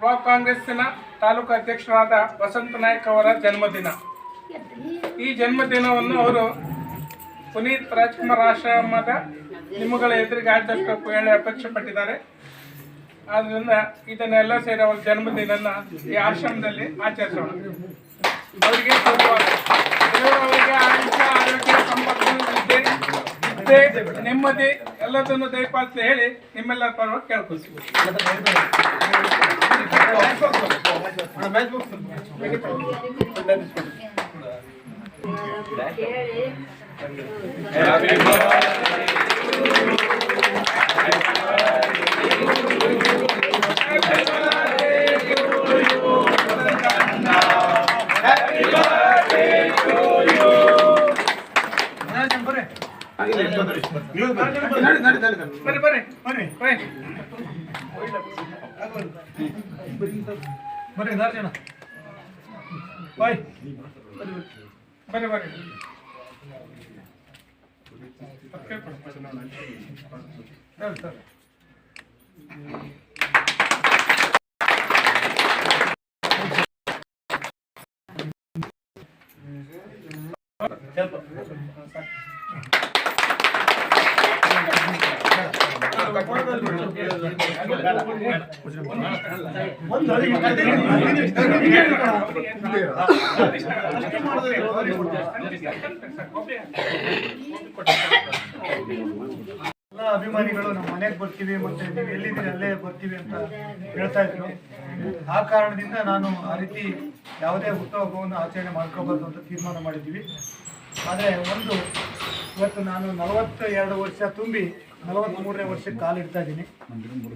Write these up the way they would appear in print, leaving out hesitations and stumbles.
Block ಕಾಂಗ್ರೆಸ್ಸಿನ ತಾಲೂಕು ಅಧ್ಯಕ್ಷರಾದ ವಸಂತ ನಾಯ್ಕ ಅವರ ಜನ್ಮದಿನ. ಈ ಜನ್ಮದಿನವನ್ನು ಅವರು ಪುನೀತ್ ರಾಜ್ಕುಮಾರ್ ಆಶ್ರಮದ ನಿಮ್ಮಗಳ ಎದುರಿಗೆ ಆಚರಿಸಬೇಕು ಹೇಳಿ ಅಪೇಕ್ಷೆ ಪಟ್ಟಿದ್ದಾರೆ. ಆದ್ದರಿಂದ ಇದನ್ನೆಲ್ಲ ಸೇರಿ ಅವರ ಜನ್ಮದಿನ ಈ ಆಶ್ರಮದಲ್ಲಿ ಆಚರಿಸೋಣ. ಅವರಿಗೆ ಅವರಿಗೆ ಆಯುಷ್ಯ, ಆರೋಗ್ಯ, ಸಂಪತ್ತು, ವಿದ್ಯೆ, ನೆಮ್ಮದಿ ಎಲ್ಲದನ್ನು ದಯಪಾಲಿಸಿ ಹೇಳಿ ನಿಮ್ಮೆಲ್ಲರ ಪರವಾಗಿ ಕೇಳ್ಕೊಳ್ತೀವಿ. ಅಭಿಮಾನಿಗಳು ನಮ್ಮ ಮನೆಗೆ ಬರ್ತೀವಿ ಮತ್ತೆ ನೀವು ಎಲ್ಲಿದ್ದೀರಿ ಅಲ್ಲೇ ಬರ್ತೀವಿ ಅಂತ ಹೇಳ್ತಾ ಇದ್ರು. ಆ ಕಾರಣದಿಂದ ನಾನು ಆ ರೀತಿ ಯಾವುದೇ ಹುಟ್ಟುಹಬ್ಬವನ್ನು ಆಚರಣೆ ಮಾಡ್ಕೋಬಾರ್ದು ಅಂತ ತೀರ್ಮಾನ ಮಾಡಿದ್ದೀವಿ. ಆದರೆ ಇವತ್ತು ನಾನು 42 ವರ್ಷ ತುಂಬಿ 43ನೇ ವರ್ಷಕ್ಕೆ ಕಾಲಿಡ್ತಾ ಇದ್ದೀನಿ.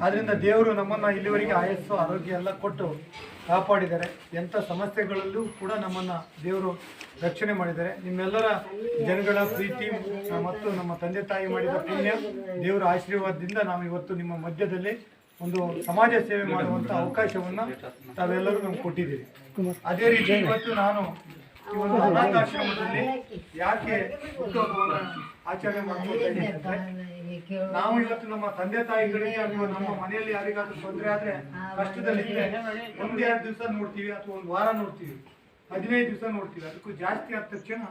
ಆದ್ದರಿಂದ ದೇವರು ನಮ್ಮನ್ನು ಇಲ್ಲಿವರೆಗೆ ಆಯಸ್ಸು, ಆರೋಗ್ಯ ಎಲ್ಲ ಕೊಟ್ಟು ಕಾಪಾಡಿದ್ದಾರೆ. ಎಂಥ ಸಮಸ್ಯೆಗಳಲ್ಲೂ ಕೂಡ ನಮ್ಮನ್ನು ದೇವರು ರಕ್ಷಣೆ ಮಾಡಿದ್ದಾರೆ. ನಿಮ್ಮೆಲ್ಲರ ಜನಗಳ ಪ್ರೀತಿ ಮತ್ತು ನಮ್ಮ ತಂದೆ ತಾಯಿ ಮಾಡಿದ ಪುಣ್ಯ, ದೇವರ ಆಶೀರ್ವಾದದಿಂದ ನಾವು ಇವತ್ತು ನಿಮ್ಮ ಮಧ್ಯದಲ್ಲಿ ಒಂದು ಸಮಾಜ ಸೇವೆ ಮಾಡುವಂಥ ಅವಕಾಶವನ್ನು ತಾವೆಲ್ಲರೂ ನಮ್ಗೆ ಕೊಟ್ಟಿದ್ದೀರಿ. ಅದೇ ರೀತಿ ಇವತ್ತು ನಾನು ಈ ಒಂದು ಅನಾಥಾಶ್ರಮದಲ್ಲಿ ಯಾಕೆ ಹುಟ್ಟುಹಬ್ಬವನ್ನು ಆಚರಣೆ ಮಾಡ್ಕೊಳ್ತಾ ಇದ್ದೀವಿ ಅಂದರೆ, ನಾವು ಇವತ್ತು ನಮ್ಮ ತಂದೆ ತಾಯಿಗಳಿಗೆ ಅಥವಾ ನಮ್ಮ ಮನೆಯಲ್ಲಿ ಯಾರಿಗಾದ್ರೂ ತೊಂದರೆ ಆದರೆ ಕಷ್ಟದಲ್ಲಿದ್ದರೆ 1-2 ದಿವಸ ನೋಡ್ತೀವಿ ಅಥವಾ 1 ವಾರ ನೋಡ್ತೀವಿ, 15 ದಿವಸ ನೋಡ್ತೀವಿ. ಅದಕ್ಕೂ ಜಾಸ್ತಿ ಆದ ತಕ್ಷಣ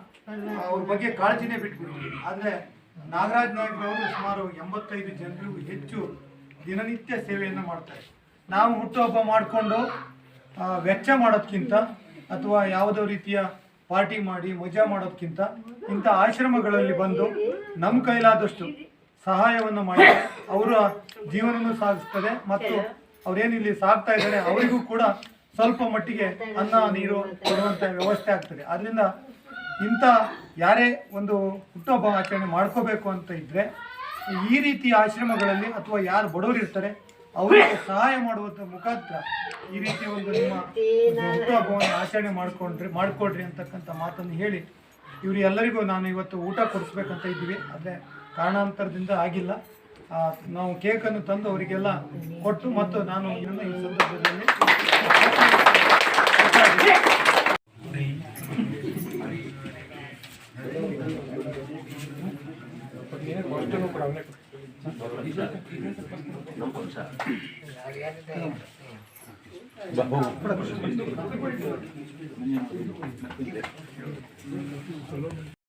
ಅವ್ರ ಬಗ್ಗೆ ಕಾಳಜಿನೇ ಬಿಟ್ಬಿಡ್ತೀವಿ. ಆದರೆ ನಾಗರಾಜ್ ನಾಯ್ಕರವರು ಸುಮಾರು 85 ಜನರಿಗೂ ಹೆಚ್ಚು ದಿನನಿತ್ಯ ಸೇವೆಯನ್ನು ಮಾಡ್ತಾರೆ. ನಾವು ಹುಟ್ಟುಹಬ್ಬ ಮಾಡಿಕೊಂಡು ವೆಚ್ಚ ಮಾಡೋದಕ್ಕಿಂತ ಅಥವಾ ಯಾವುದೋ ರೀತಿಯ ಪಾರ್ಟಿ ಮಾಡಿ ಮಜಾ ಮಾಡೋದಕ್ಕಿಂತ ಇಂಥ ಆಶ್ರಮಗಳಲ್ಲಿ ಬಂದು ನಮ್ಮ ಕೈಲಾದಷ್ಟು ಸಹಾಯವನ್ನು ಮಾಡಿ ಅವರ ಜೀವನನೂ ಸಾಗಿಸ್ತದೆ ಮತ್ತು ಅವರೇನಿಲ್ಲಿ ಸಾಗ್ತಾ ಇದ್ದಾರೆ ಅವರಿಗೂ ಕೂಡ ಸ್ವಲ್ಪ ಮಟ್ಟಿಗೆ ಅನ್ನ ನೀರು ಕೊಡುವಂಥ ವ್ಯವಸ್ಥೆ ಆಗ್ತದೆ. ಆದ್ದರಿಂದ ಇಂಥ ಯಾರೇ ಒಂದು ಹುಟ್ಟುಹಬ್ಬ ಆಚರಣೆ ಮಾಡ್ಕೋಬೇಕು ಅಂತ ಇದ್ದರೆ ಈ ರೀತಿ ಆಶ್ರಮಗಳಲ್ಲಿ ಅಥವಾ ಯಾರು ಬಡವರು ಇರ್ತಾರೆ ಅವರಿಗೆ ಸಹಾಯ ಮಾಡುವಂಥ ಮುಖಾಂತರ ಈ ರೀತಿ ಒಂದು ನಿಮ್ಮ ಹುಟ್ಟುಹಬ್ಬವನ್ನು ಆಚರಣೆ ಮಾಡಿಕೊಡ್ರಿ ಅಂತಕ್ಕಂಥ ಮಾತನ್ನು ಹೇಳಿ ಇವರು ಎಲ್ಲರಿಗೂ ನಾನು ಇವತ್ತು ಊಟ ಕೊಡಿಸ್ಬೇಕಂತ ಇದ್ದೀವಿ. ಆದರೆ ಕಾರಣಾಂತರದಿಂದ ಆಗಿಲ್ಲ. ನಾವು ಕೇಕನ್ನು ತಂದು ಅವರಿಗೆಲ್ಲ ಕೊಟ್ಟು ಮತ್ತು ನಾನು ಇದನ್ನು ಈ ಸಂದರ್ಭದಲ್ಲಿ